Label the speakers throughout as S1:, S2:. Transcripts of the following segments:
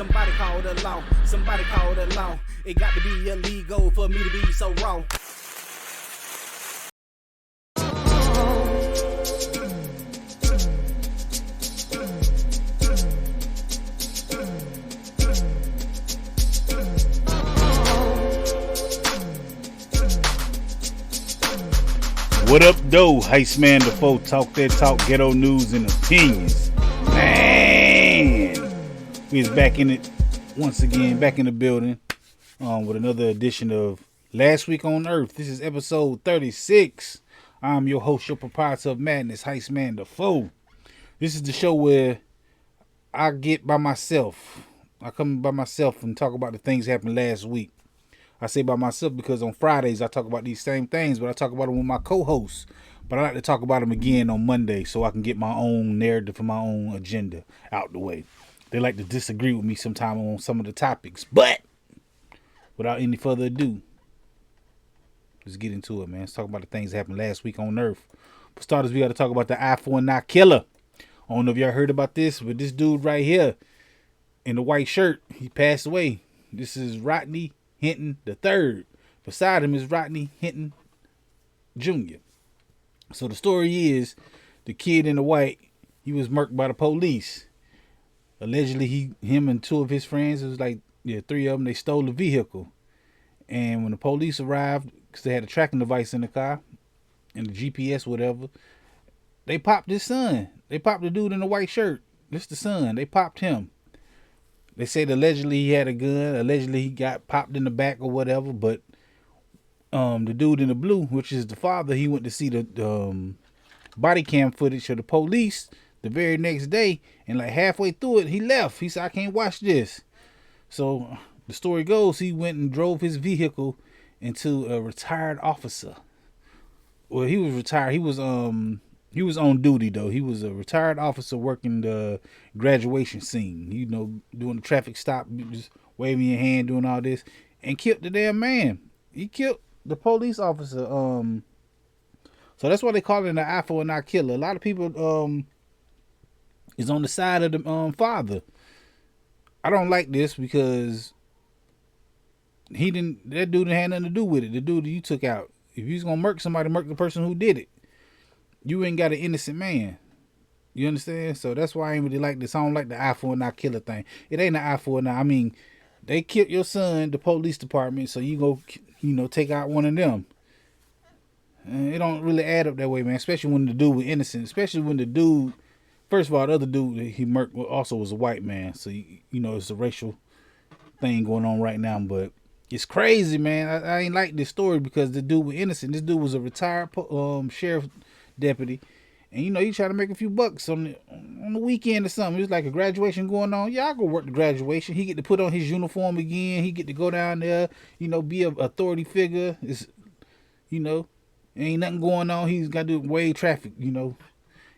S1: Somebody call the law. Somebody call the law. It got to be illegal for me to be so wrong.
S2: What up, though? Heist man, the foe, talk that talk, ghetto news and opinions. Man, we is back in it once again, back in the building, with another edition of Last Week on Earth. This is episode 36. I'm your host, your proprietor of madness, Heist man, the foe. This is the show where I get by myself. I come by myself and talk about the things that happened last week. I say by myself because on Fridays I talk about these same things, but I talk about them with my co-hosts. But I like to talk about them again on Monday so I can get my own narrative and my own agenda out the way. They like to disagree with me sometime on some of the topics. But without any further ado, let's get into it, man. Let's talk about the things that happened last week on Earth. For starters, we got to talk about the Tawwwk killer. I don't know if y'all heard about this, but this dude right here in the white shirt, he passed away. This is Rodney Hinton the third. Beside him is Rodney Hinton Jr. So the story is, the kid in the white, he was murked by the police. Allegedly, him and two of his friends, it was like three of them, they stole the vehicle. And when the police arrived, because they had a tracking device in the car and the GPS, whatever, they popped his son. They popped the dude in the white shirt. This the son. They popped him. They said allegedly he had a gun. Allegedly he got popped in the back or whatever. But the dude in the blue, which is the father, he went to see the body cam footage of the police the very next day. And like halfway through it, he left. He said, I can't watch this. So the story goes, he went and drove his vehicle into a retired officer. Well, he was retired. He was on duty, though. He was a retired officer working the graduation scene, doing the traffic stop, just waving your hand, doing all this, and killed the damn man. He killed the police officer. So that's why they call it an Tawwwk killer. A lot of people is on the side of the father. I don't like this because that dude didn't have nothing to do with it. The dude that you took out. If you was gonna murk somebody, murk the person who did it. You ain't got an innocent man. You understand? So that's why I ain't really like this. I don't like the Tawwwk killer thing. It ain't an Tawwwk. I mean, they killed your son, the police department, so you go, take out one of them. And it don't really add up that way, man. Especially when the dude was innocent. Especially when the dude, first of all, the other dude that he murked also was a white man. So, it's a racial thing going on right now. But it's crazy, man. I ain't like this story because the dude was innocent. This dude was a retired sheriff deputy, and he try to make a few bucks on the weekend or something. It was like a graduation going on. Yeah, I go work the graduation. He get to put on his uniform again. He get to go down there, be a authority figure. It's, ain't nothing going on. He's got to wave traffic, and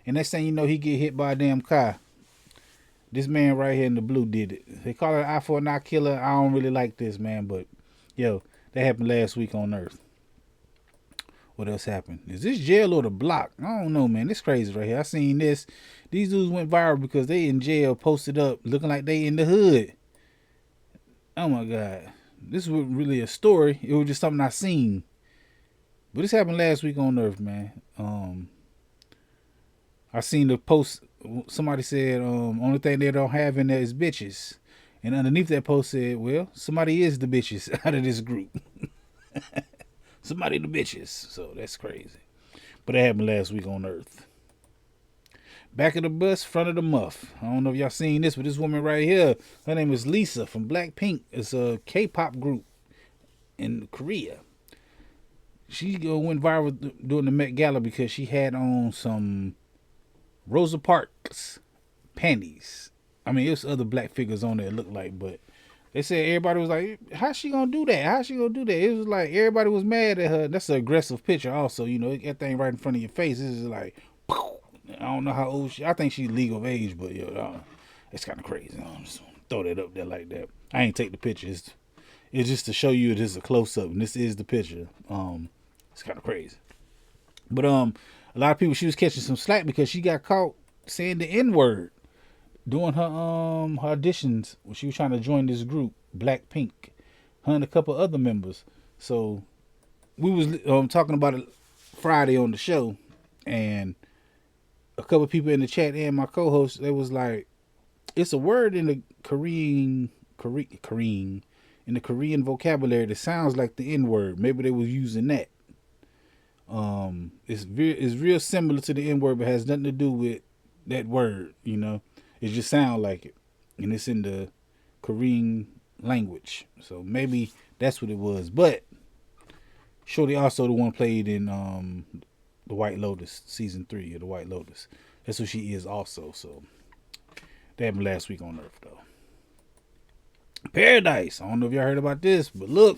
S2: next thing you know, he get hit by a damn car. This man right here in the blue did it. They call it an Tawwwk killer. I don't really like this, man, but that happened last week on Earth. What else happened? Is this jail or the block? I don't know, man. This crazy right here. I seen this. These dudes went viral because they in jail, posted up, looking like they in the hood. Oh my God. This was really a story. It was just something I seen. But this happened last week on Earth, man. I seen the post. Somebody said, only thing they don't have in there is bitches. And underneath that post said, well, somebody is the bitches out of this group. Somebody the bitches. So that's crazy. But that happened last week on Earth. Back of the bus, front of the muff. I don't know if y'all seen this, but this woman right here, her name is Lisa from Blackpink. It's a K-pop group in Korea. She went viral during the Met Gala because she had on some Rosa Parks panties. I mean, it was other black figures on there it looked like, but they said everybody was like, how's she gonna do that? How's she gonna do that? It was like everybody was mad at her. That's an aggressive picture also, that thing right in front of your face. This is like, I don't know how old she, I think she's legal of age, but it's kind of crazy. I'll just throw that up there like that. I ain't take the picture. It's just to show you it is a close-up, and this is the picture. It's kind of crazy. But a lot of people, she was catching some slack because she got caught saying the N-word. doing her auditions when she was trying to join this group, Blackpink, her and a couple other members. So we was talking about it Friday on the show, and a couple people in the chat and my co-host, they was like, it's a word in the Korean in the Korean vocabulary that sounds like the N word. Maybe they was using that. It's real similar to the N word, but has nothing to do with that word. You know, it just sounds like it, and it's in the Korean language. So maybe that's what it was. But Shorty also the one played in the White Lotus season 3 of the White Lotus. That's who she is also. So that happened last week on Earth though. Paradise. I don't know if y'all heard about this, but look,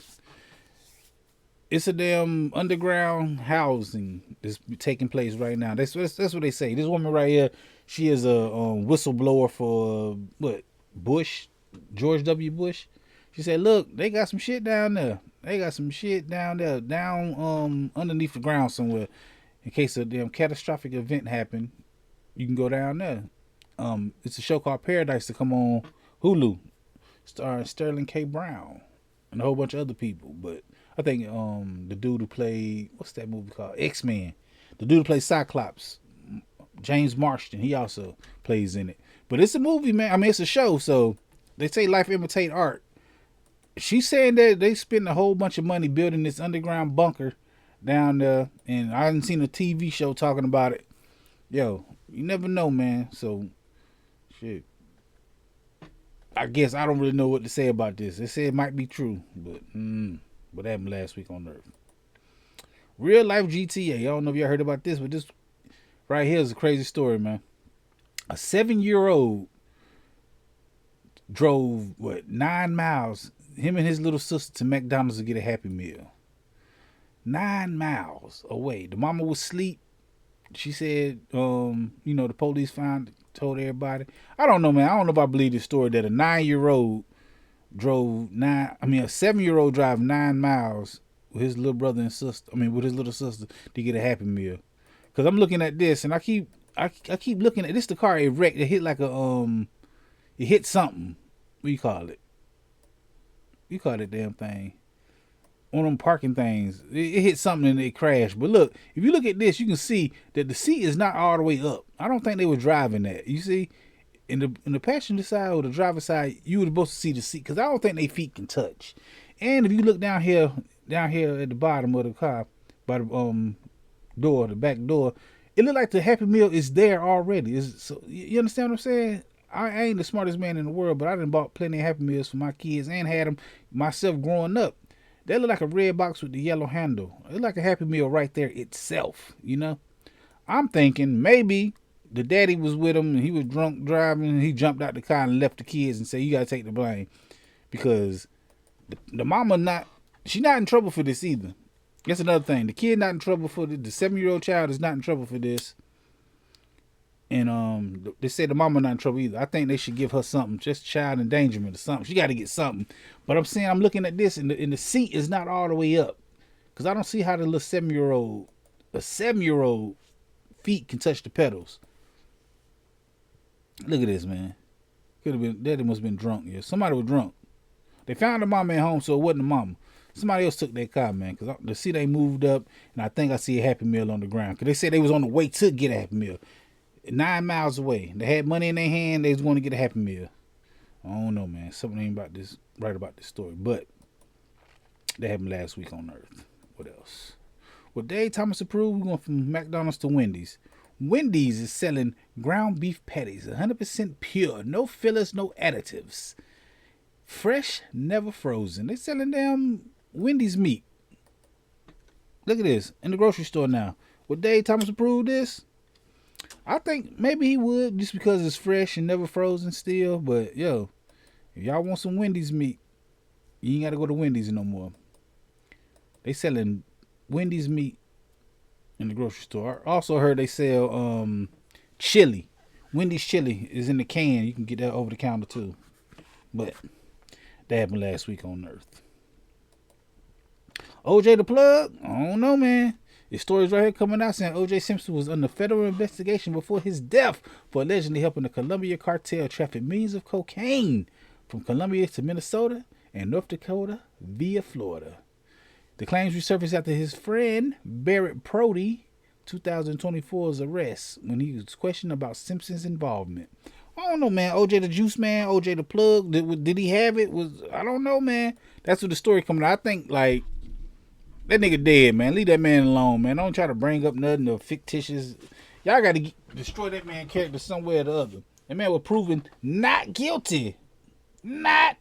S2: it's a damn underground housing that's taking place right now. That's what they say. This woman right here, she is a whistleblower for what? George W. Bush. She said, "Look, they got some shit down there. They got some shit down there, down underneath the ground somewhere. In case a damn catastrophic event happen, you can go down there. It's a show called Paradise to come on Hulu, starring Sterling K. Brown and a whole bunch of other people. But I think the dude who played, what's that movie called? X-Men. The dude who plays Cyclops, James Marston, he also plays in it. But it's a movie, man. I mean, it's a show, so they say life imitate art. She's saying that they spend a whole bunch of money building this underground bunker down there, and I haven't seen a TV show talking about it. Yo, you never know, man. So, shit. I guess I don't really know what to say about this. They say it might be true, but what happened last week on Earth? Real life GTA. I don't know if y'all heard about this, but this right here is a crazy story, man. A 7-year-old drove 9 miles, him and his little sister, to McDonald's to get a Happy Meal. 9 miles away. The mama was asleep. She said, the police told everybody. I don't know, man. I don't know if I believe this story that a 9-year-old a 7-year-old drive 9 miles with his little brother and sister. With his little sister to get a Happy Meal. Cause I'm looking at this and I keep looking at this. The car, it wrecked. It hit like it hit something. What you call it? You call it damn thing. One of them parking things. It hit something and it crashed. But look, if you look at this, you can see that the seat is not all the way up. I don't think they were driving that. You see, in the passenger side or the driver's side, you were supposed to see the seat because I don't think their feet can touch. And if you look down here at the bottom of the car, by the door, the back door, it looked like the Happy Meal is there already. So you understand what I'm saying? I ain't the smartest man in the world, but I done bought plenty of Happy Meals for my kids and had them myself growing up. They look like a red box with the yellow handle. It's like a Happy Meal right there itself, you know? I'm thinking maybe the daddy was with him and he was drunk driving and he jumped out the car and left the kids and said, you got to take the blame. Because the mama she's not in trouble for this either. That's another thing. The kid not in trouble for this. The 7-year-old child is not in trouble for this. And they said the mama not in trouble either. I think they should give her something, just child endangerment or something. She got to get something. But I'm saying, I'm looking at this and the seat is not all the way up. Because I don't see how the little 7-year-old feet can touch the pedals. Look at this, man. Could have been, daddy must have been drunk. Yeah, somebody was drunk. They found the mama at home, so it wasn't the mama. Somebody else took their car, man, because the seat ain't moved up, and I think I see a Happy Meal on the ground. Because they said they was on the way to get a Happy Meal. 9 miles away. They had money in their hand. They was going to get a Happy Meal. I don't know, man. Something ain't about this story. But that happened last week on Earth. What else? Well, Dave Thomas approved. We're going from McDonald's to Wendy's. Wendy's is selling ground beef patties, 100% pure, no fillers, no additives. Fresh, never frozen. They selling damn Wendy's meat. Look at this in the grocery store now. Would Dave Thomas approve this? I think maybe he would, just because it's fresh and never frozen still. But yo, if y'all want some Wendy's meat, you ain't gotta go to Wendy's no more. They selling Wendy's meat in the grocery store. I also heard they sell chili. Wendy's chili is in the can. You can get that over the counter too. But that happened last week on Earth. OJ the Plug? I don't know, man. The stories right here coming out saying O.J. Simpson was under federal investigation before his death for allegedly helping the Columbia cartel traffic millions of cocaine from Columbia to Minnesota and North Dakota via Florida. The claims resurfaced after his friend Barrett Prody 2024's arrest when he was questioned about Simpson's involvement. I don't know, man. OJ the Juice Man, OJ the Plug. Did he have it? I don't know, man. That's what the story coming out. I think like that nigga dead, man. Leave that man alone, man. Don't try to bring up nothing of fictitious. Y'all got to destroy that man character somewhere or the other. That man was proven not guilty of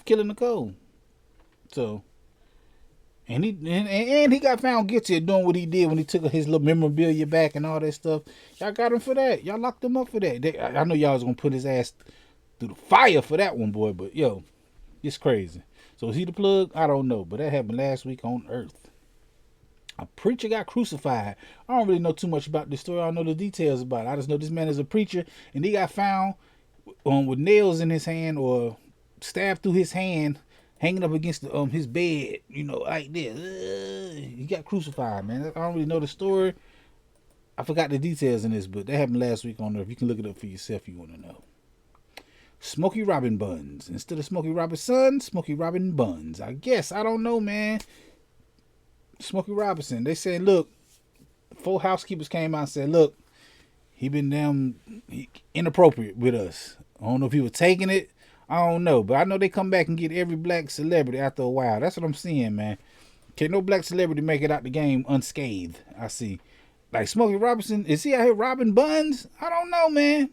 S2: killing Nicole. So. And he got found guilty of doing what he did when he took his little memorabilia back and all that stuff. Y'all got him for that. Y'all locked him up for that. I know y'all was going to put his ass through the fire for that one, boy. But, yo, it's crazy. So, is he the plug? I don't know. But that happened last week on Earth. A preacher got crucified. I don't really know too much about this story. I don't know the details about it. I just know this man is a preacher. And he got found with nails in his hand or stabbed through his hand, hanging up against his bed, like this. He got crucified, man. I don't really know the story. I forgot the details in this, but that happened last week on Earth. You can look it up for yourself if you want to know. Smokey Robin buns. Instead of Smokey Robinson, Smokey Robin buns. I guess. I don't know, man. Smokey Robinson. They said, look, 4 housekeepers came out and said, look, he been inappropriate with us. I don't know if he was taking it. I don't know, but I know they come back and get every black celebrity after a while. That's what I'm seeing, man. Can no black celebrity make it out the game unscathed? I see. Like Smokey Robinson, is he out here robbing buns? I don't know, man.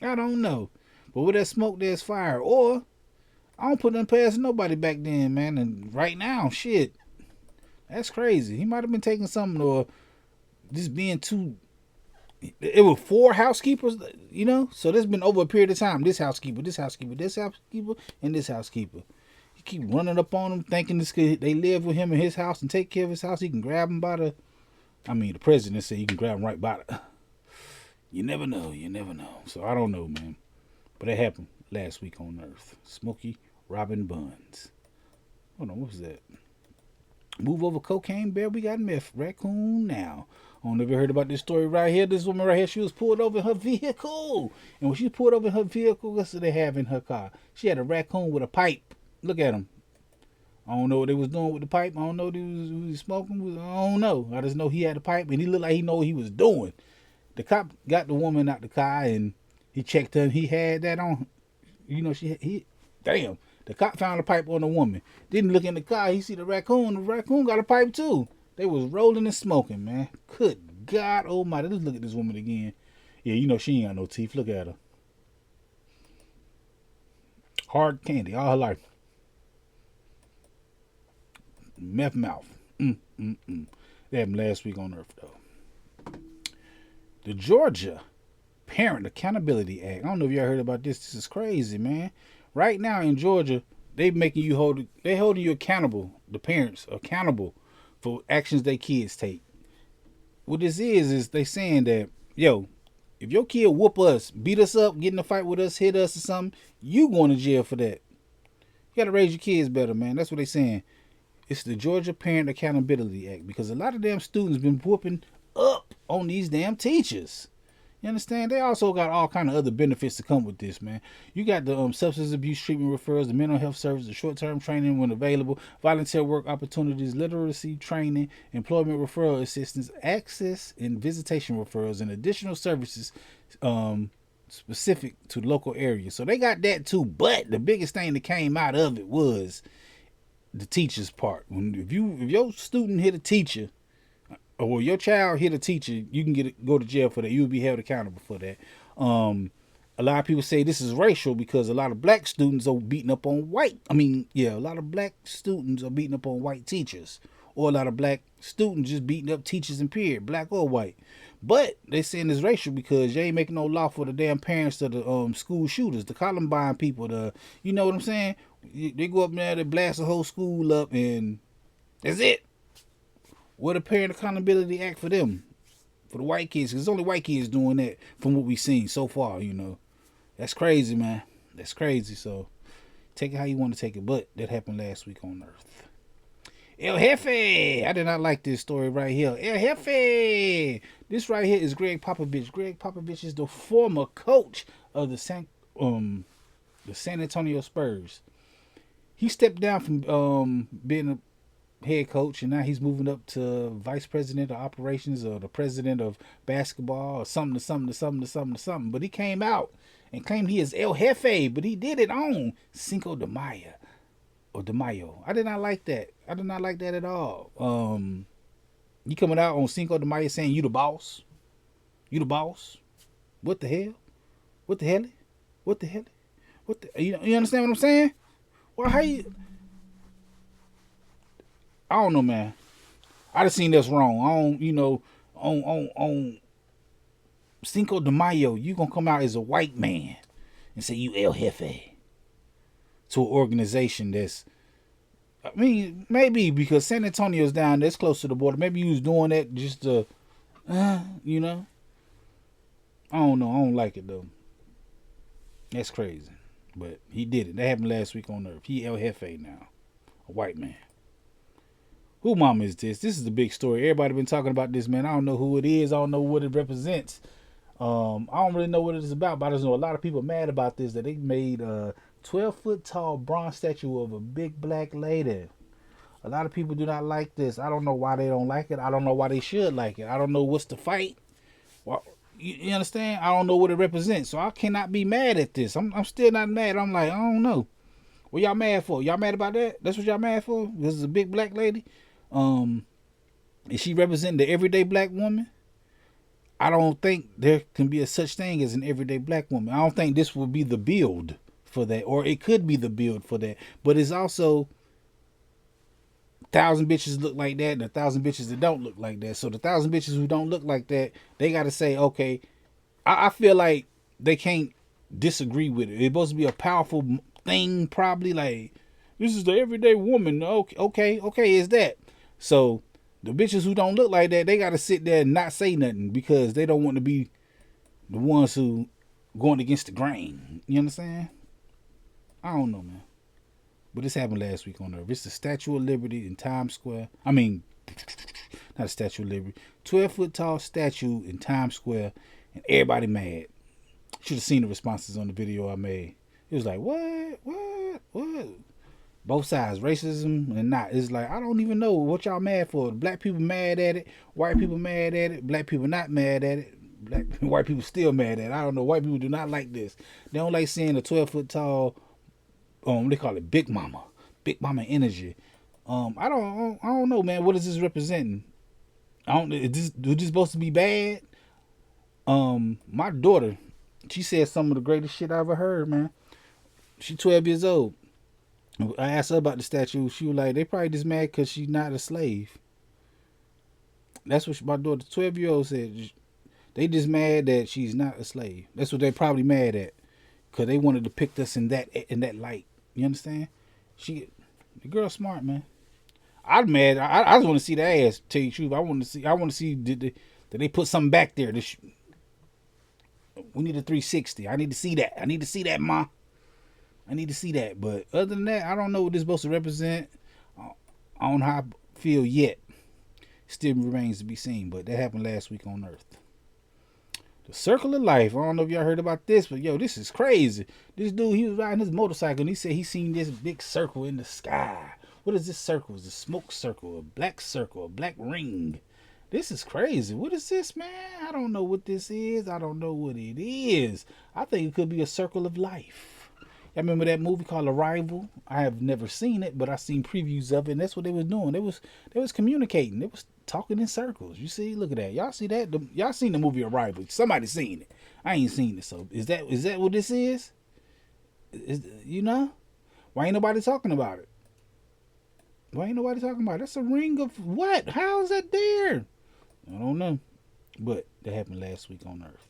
S2: I don't know. But with that smoke, there's fire. Or, I don't put them past nobody back then, man. And right now, shit. That's crazy. He might have been taking something or just being too... It was 4 housekeepers, so there's been over a period of time. This housekeeper, this housekeeper, this housekeeper, and this housekeeper. He keep running up on them, thinking they live with him in his house and take care of his house. He can grab them by the... the president said you can grab them right by the... You never know. So I don't know, man. But that happened last week on Earth. Smokey Robin buns. Hold on, what was that? Move over cocaine bear, we got meth. Raccoon now. I don't know if you heard about this story right here. This woman right here, she was pulled over in her vehicle. And when she pulled over in her vehicle, guess what they have in her car? She had a raccoon with a pipe. Look at him. I don't know what they was doing with the pipe. I don't know what he was smoking. I don't know. I just know he had a pipe and he looked like he know what he was doing. The cop got the woman out the car and he checked her and he had that on. Damn. The cop found a pipe on the woman. Didn't look in the car. He see the raccoon. The raccoon got a pipe too. They was rolling and smoking, man. Good God almighty. Let's look at this woman again. Yeah, she ain't got no teeth. Look at her. Hard candy all her life. Meth mouth. That happened last week on Earth, though. The Georgia Parent Accountability Act. I don't know if y'all heard about this. This is crazy, man. Right now in Georgia, they holding you accountable. The parents accountable for actions their kids take. What this is they saying that, if your kid whoop us, beat us up, get in a fight with us, hit us or something, you going to jail for that. You got to raise your kids better, man. That's what they saying. It's the Georgia Parent Accountability Act because a lot of damn students been whooping up on these damn teachers. You understand? They also got all kind of other benefits to come with this, man. You got the substance abuse treatment referrals, the mental health service, the short-term training when available, volunteer work opportunities, literacy training, employment referral assistance, access and visitation referrals, and additional services specific to local areas. So they got that too. But the biggest thing that came out of it was the teacher's part. If your student hit a teacher, or your child hit a teacher, you can go to jail for that. You'll be held accountable for that. A lot of people say this is racial because a lot of black students are beating up on a lot of black students are beating up on white teachers. Or a lot of black students just beating up teachers in period, black or white. But they saying it's racial because you ain't making no law for the damn parents of the school shooters, the Columbine people, you know what I'm saying? They go up there, they blast the whole school up, and that's it. What a Parent Accountability Act for them, for the white kids, because it's only white kids doing that from what we've seen so far, That's crazy, man. That's crazy. So take it how you want to take it, but that happened last week on Earth. El Jefe. I did not like this story right here. El Jefe. This right here is Greg Popovich. Greg Popovich is the former coach of the San Antonio Spurs. He stepped down from being a head coach, and now he's moving up to vice president of operations or the president of basketball or something. But he came out and claimed he is El Jefe, but he did it on Cinco de Mayo or de Mayo. I did not like that. I did not like that at all. You coming out on Cinco de Mayo saying you the boss? You the boss? What the hell? What the hell? What the hell? What the? You understand what I'm saying? Well, how you? I don't know, man. I just seen that's wrong. I don't, on Cinco de Mayo, you gonna come out as a white man and say you El Jefe to an organization that's, I mean, maybe because San Antonio's down there, it's close to the border. Maybe you was doing that just to, I don't know. I don't like it though. That's crazy. But he did it. That happened last week on Earth. He El Jefe now. A white man. Who mama is this? This is a big story. Everybody been talking about this, man. I don't know who it is. I don't know what it represents. I don't really know what it is about, but I just know a lot of people mad about this, that they made a 12-foot tall bronze statue of a big black lady. A lot of people do not like this. I don't know why they don't like it. I don't know why they should like it. I don't know what's the fight. Well, you understand? I don't know what it represents, so I cannot be mad at this. I'm still not mad. I'm like, I don't know. What y'all mad for? Y'all mad about that? That's what y'all mad for? This is a big black lady? Is she representing the everyday black woman? I don't think there can be a such thing as an everyday black woman. I don't think this will be the build for that, or it could be the build for that. But it's also 1,000 bitches look like that and 1,000 bitches that don't look like that. So the 1,000 bitches who don't look like that, they got to say, okay, I feel like they can't disagree with it. It's supposed to be a powerful thing, probably like, this is the everyday woman. Okay, is that? So the bitches who don't look like that, they got to sit there and not say nothing because they don't want to be the ones who going against the grain. You understand? I don't know, man. But this happened last week on Earth. It's the Statue of Liberty in Times Square. I mean, not a Statue of Liberty. 12-foot tall statue in Times Square, and everybody mad. Should have seen the responses on the video I made. It was like, what? Both sides, racism and not. It's like, I don't even know what y'all mad for. Black people mad at it. White people mad at it. Black people not mad at it. White people still mad at it. I don't know. White people do not like this. They don't like seeing a 12-foot tall, they call it Big Mama energy. I don't know, man. What is this representing? Is this supposed to be bad? My daughter, she said some of the greatest shit I ever heard, man. She's 12 years old. I asked her about the statue. She was like, they probably just mad because she's not a slave. That's what my daughter, 12-year-old, said. They just mad that she's not a slave. That's what they probably mad at, because they wanted to pick us in that light. You understand? The girl's smart, man. I'm mad. I just want to see the ass. Tell you the truth, I want to see did they put something back there? We need a 360. I need to see that, ma. I need to see that. But other than that, I don't know what this is supposed to represent. I don't know how I feel yet. Still remains to be seen. But that happened last week on Earth. The Circle of Life. I don't know if y'all heard about this, but yo, this is crazy. This dude, he was riding his motorcycle and he said he seen this big circle in the sky. What is this circle? Is it a smoke circle, a black ring? This is crazy. What is this, man? I don't know what this is. I don't know what it is. I think it could be a circle of life. Y'all remember that movie called Arrival? I have never seen it, but I seen previews of it, and that's what they was doing. They was communicating. They was talking in circles. You see, look at that. Y'all see that? Y'all seen the movie Arrival? Somebody seen it. I ain't seen it. So is that what this is? Why ain't nobody talking about it? That's a ring of what? How is that there? I don't know. But that happened last week on Earth.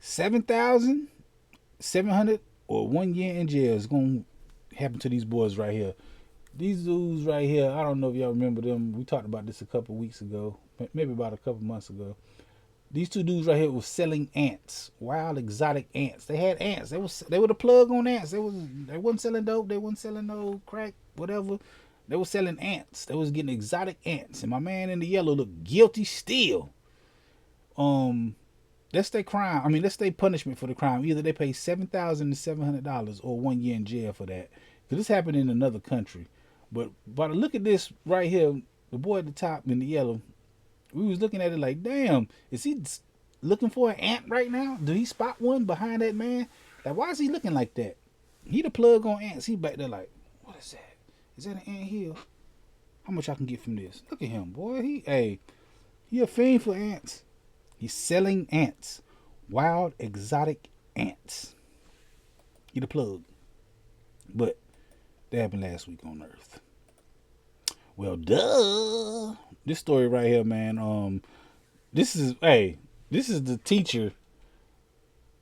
S2: 7,700 or 1 year in jail is going to happen to these boys right here. These dudes right here, I don't know if y'all remember them. We talked about this a couple weeks ago, maybe about a couple months ago. These two dudes right here was selling ants, wild exotic ants. They had ants. They were the plug on ants. They wasn't selling dope. They wasn't selling no crack, whatever. They were selling ants. They was getting exotic ants. And my man in the yellow looked guilty still. That's their crime. I mean, that's their punishment for the crime. Either they pay $7,700 or 1 year in jail for that. Because this happened in another country. But by the look at this right here, the boy at the top in the yellow, we was looking at it like, damn, is he looking for an ant right now? Do he spot one behind that man? Like, why is he looking like that? He the plug on ants. He back there like, what is that? Is that an ant hill? How much I can get from this? Look at him, boy. He a fiend for ants. He's selling ants. Wild, exotic ants. He the plug. But that happened last week on Earth. Well, duh. This story right here, man. This is the teacher.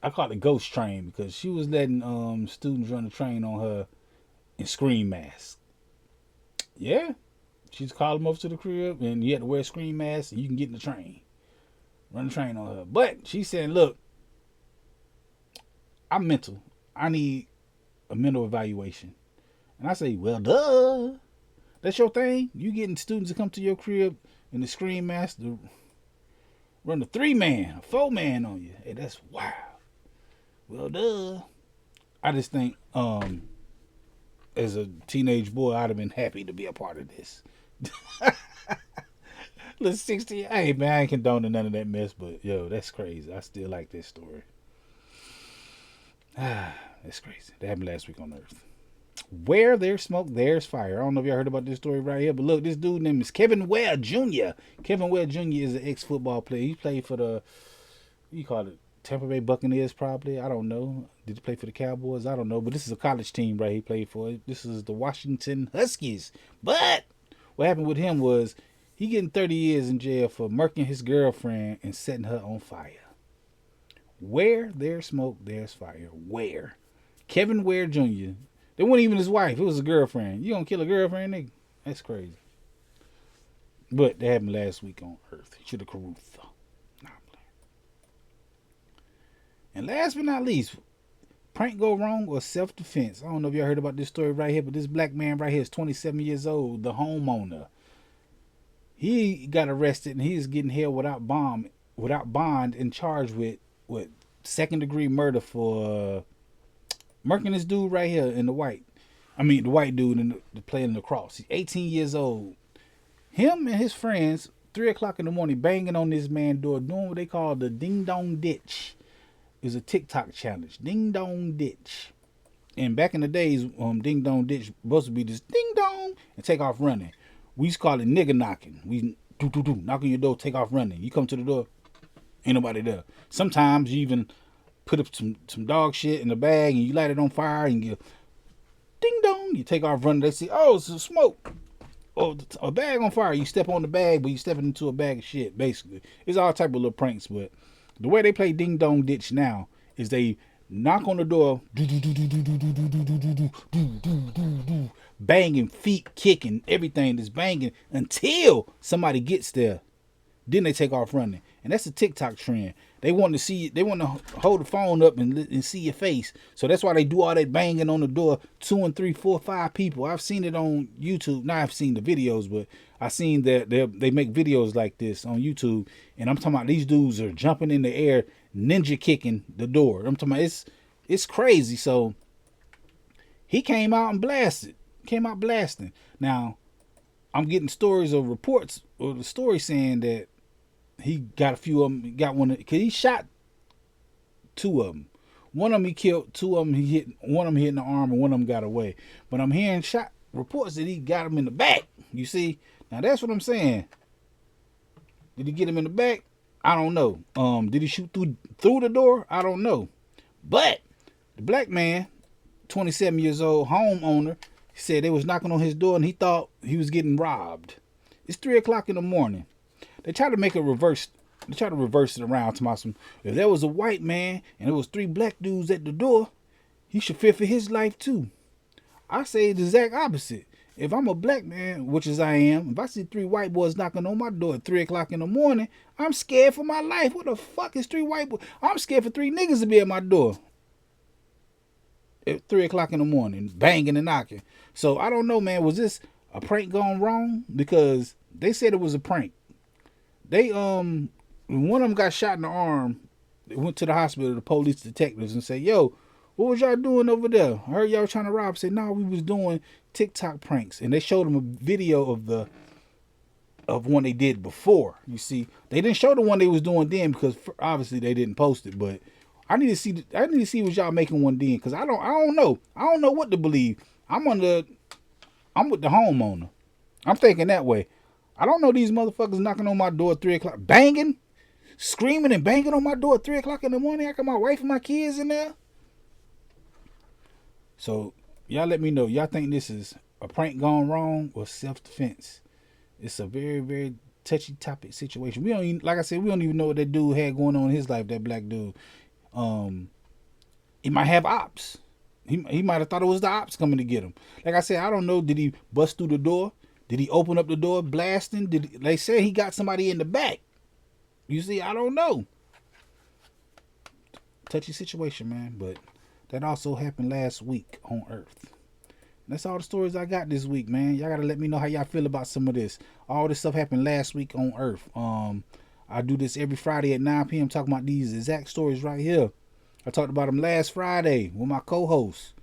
S2: I call it the ghost train because she was letting students run the train on her in screen masks. Yeah. She's calling them over to the crib and you have to wear a screen mask and you can get in the train. Run the train on her. But she said, look, I'm mental. I need a mental evaluation. And I say, well, duh. That's your thing? You getting students to come to your crib in the screen mask to run a 3-man, a 4-man on you. Hey, that's wild. Well, duh. I just think, as a teenage boy, I'd have been happy to be a part of this. Little 60. Hey, man, I ain't condoning none of that mess, but yo, that's crazy. I still like this story. That's crazy. That happened last week on Earth. Where there's smoke, there's fire. I don't know if y'all heard about this story right here, but look, this dude name is Kevin Whud Jr. Kevin Whud Jr. is an ex-football player. He played for the, what you call it, Tampa Bay Buccaneers probably. I don't know. Did he play for the Cowboys? I don't know. But this is a college team, right? He played for. This is the Washington Huskies. But what happened with him was he getting 30 years in jail for murking his girlfriend and setting her on fire. Where there's smoke, there's fire. Where? Kevin Whud Jr. They wasn't even his wife. It was a girlfriend. You gonna kill a girlfriend, nigga? That's crazy. But that happened last week on Earth. He should have Caruth. Nah, I'm playing. And last but not least, prank go wrong or self-defense. I don't know if y'all heard about this story right here, but this black man right here is 27 years old, the homeowner. He got arrested and he's getting held without bond and charged with second-degree murder for murking this dude right here in the white dude in the playing lacrosse. He's 18 years old. Him and his friends, 3 o'clock in the morning, banging on this man's door, doing what they call the ding dong ditch. It was a TikTok challenge. Ding dong ditch. And back in the days, ding dong ditch supposed to be this ding dong and take off running. We used to call it nigga knocking. We knock on your door, take off running. You come to the door, ain't nobody there. Sometimes you even put up some dog shit in the bag and you light it on fire and you ding dong, you take off running. They say, oh, it's a smoke. Oh, a bag on fire. You step on the bag, but you stepping into a bag of shit, basically. It's all type of little pranks, but the way they play ding dong ditch now is they knock on the door, banging, feet kicking, everything is banging until somebody gets there. Then they take off running. And that's a TikTok trend. They want to see, they want to hold the phone up and see your face. So that's why they do all that banging on the door. 2 and 3, 4, 5 people. I've seen it on YouTube. Now I've seen the videos, but I've seen that they make videos like this on YouTube. And I'm talking about these dudes are jumping in the air, ninja kicking the door. I'm talking about it's crazy. So he came out and blasted. Came out blasting. Now, I'm getting stories or reports or the story saying that he got a few of them. He got one because he shot 2 of them. One of them he killed. 2 of them he hit. One of them hit in the arm, and one of them got away. But I'm hearing reports that he got him in the back. You see, now that's what I'm saying. Did he get him in the back? I don't know. Did he shoot through the door? I don't know. But the black man, 27 years old, homeowner, said they was knocking on his door and he thought he was getting robbed. It's 3 o'clock in the morning. They try to make a reverse. They try to reverse it around to my some. If there was a white man and there was 3 black dudes at the door, he should fear for his life too. I say the exact opposite. If I'm a black man, which is I am, if I see 3 white boys knocking on my door at 3 o'clock in the morning, I'm scared for my life. What the fuck is 3 white boys? I'm scared for 3 niggas to be at my door at 3 o'clock in the morning, banging and knocking. So I don't know, man. Was this a prank gone wrong? Because they said it was a prank. They one of them got shot in the arm. They went to the hospital, the police detectives, and said, "Yo, what was y'all doing over there? I heard y'all trying to rob." Said, "No, we was doing TikTok pranks." And they showed them a video of one they did before. You see, they didn't show the one they was doing then because obviously they didn't post it. But I need to see what y'all making one then, because I don't know. I don't know what to believe. I'm with the homeowner. I'm thinking that way. I don't know these motherfuckers knocking on my door at 3 o'clock, banging, screaming and banging on my door at 3 o'clock in the morning. I got my wife and my kids in there. So y'all let me know. Y'all think this is a prank gone wrong or self-defense? It's a very, very touchy topic situation. We don't even, like I said, we don't even know what that dude had going on in his life, that black dude. He might have ops. He might have thought it was the ops coming to get him. Like I said, I don't know. Did he bust through the door? Did he open up the door blasting? They say he got somebody in the back? You see, I don't know. Touchy situation, man. But that also happened last week on Earth. That's all the stories I got this week, man. Y'all gotta let me know how y'all feel about some of this. All this stuff happened last week on Earth. I do this every Friday at 9 p.m. talking about these exact stories right here. I talked about them last Friday with my co-hosts.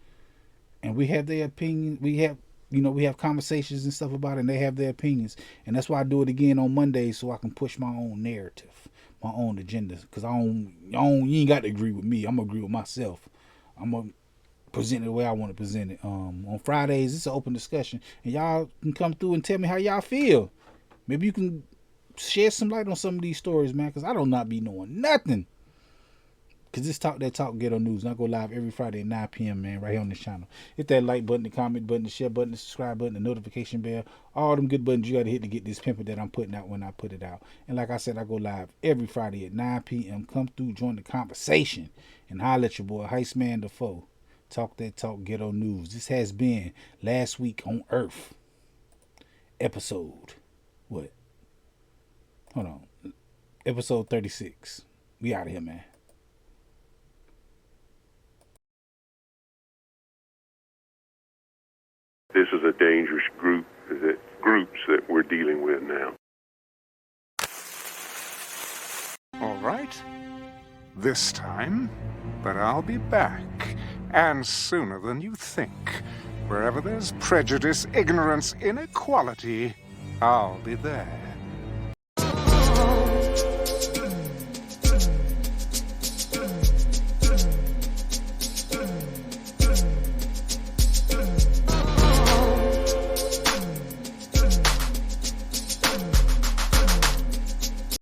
S2: And we have their opinion. We have conversations and stuff about it, and they have their opinions. And that's why I do it again on Mondays, so I can push my own narrative, my own agenda. Because you ain't got to agree with me. I'm going to agree with myself. I'm going to present it the way I want to present it. On Fridays, it's an open discussion. And y'all can come through and tell me how y'all feel. Maybe you can shed some light on some of these stories, man, because I do not be knowing nothing. Because this Talk Ghetto News. And I go live every Friday at 9 p.m., man, right here on this channel. Hit that like button, the comment button, the share button, the subscribe button, the notification bell. All them good buttons you got to hit to get this pimping that I'm putting out when I put it out. And like I said, I go live every Friday at 9 p.m. Come through, join the conversation. And holler at your boy, Heistman the Foe. Talk Ghetto News. This has been Last Week on Earth. Episode. What? Hold on. Episode 36. We out of here, man.
S3: This is a dangerous groups that we're dealing with now.
S4: All right. This time, but I'll be back, and sooner than you think. Wherever there's prejudice, ignorance, inequality, I'll be there.